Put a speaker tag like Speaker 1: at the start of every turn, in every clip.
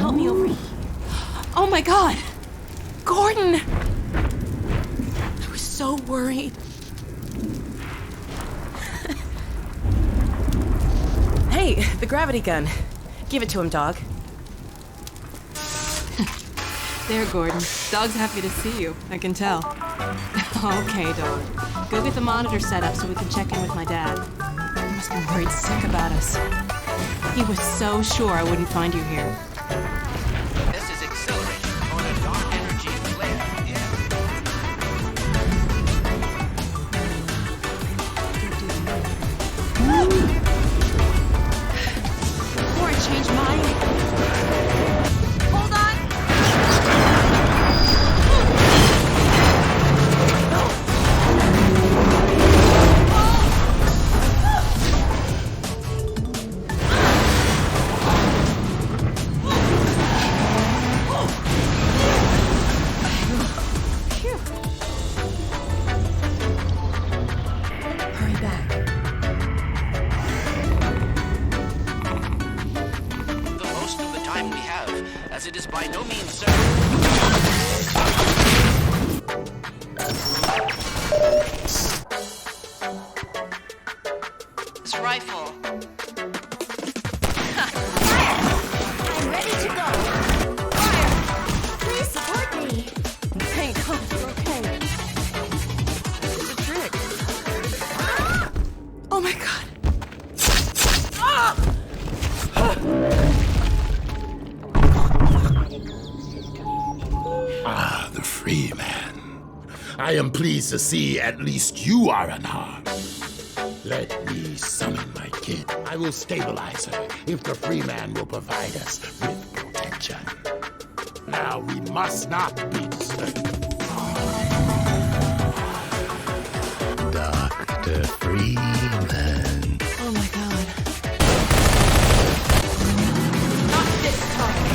Speaker 1: help me over here. Oh my God! Gordon! I was so worried. Hey, the gravity gun. Give it to him, dog.
Speaker 2: There, Gordon. Dog's happy to see you. I can tell. Okay, dog. Go get the monitor set up so we can check in with my dad. He must be worried sick about us. He was so sure I wouldn't find you here.
Speaker 3: This is acceleration on a dark energy flare.
Speaker 1: Before I change mine. Hold on! Hurry back.
Speaker 3: The most of the time we have, as it is by no means certain. This rifle.
Speaker 4: I'm ready to go. Fire! Please support me.
Speaker 1: Thank God it's okay. It's a trick. Oh my God.
Speaker 5: Ah, the free man. I am pleased to see at least you are unharmed. Let me summon my kid. I will stabilize her if the free man will provide us with protection. Now we must not be disturbed. Dr. Freeman.
Speaker 1: Oh my God. Not this time.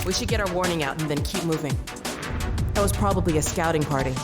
Speaker 1: We should get our warning out and then keep moving. That was probably a scouting party.